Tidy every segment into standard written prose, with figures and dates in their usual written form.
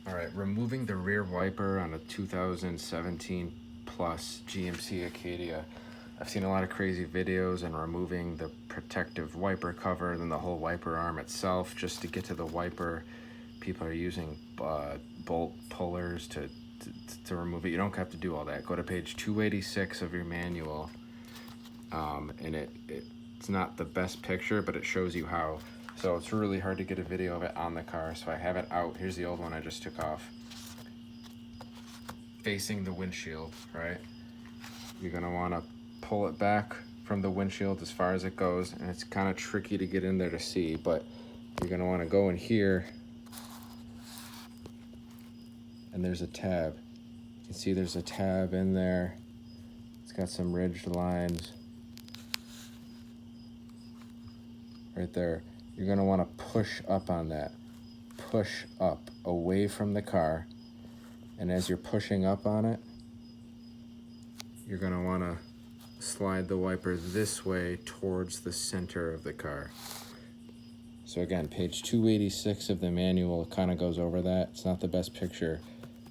All right, removing the rear wiper on a 2017 plus GMC Acadia. I've seen a lot of crazy videos and removing the protective wiper cover, then the whole wiper arm itself. Just to get to the wiper, people are using bolt pullers to remove it. You don't have to do all that. Go to page 286 of your manual, and it's not the best picture, but it shows you how. So it's really hard to get a video of it on the car, so I have it out. Here's the old one I just took off. Facing the windshield, right? You're gonna wanna pull it back from the windshield as far as it goes, and it's kind of tricky to get in there to see, but you're gonna wanna go in here, and there's a tab. You can see there's a tab in there. It's got some ridged lines right there. You're gonna wanna push up on that. Push up away from the car. And as you're pushing up on it, you're gonna wanna slide the wiper this way towards the center of the car. So again, page 286 of the manual kind of goes over that. It's not the best picture,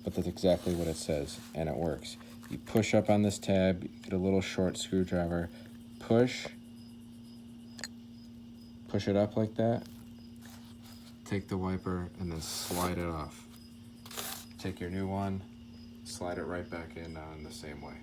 but that's exactly what it says, and it works. You push up on this tab, you get a little short screwdriver, push it up like that, take the wiper, and then slide it off. Take your new one, slide it right back in the same way.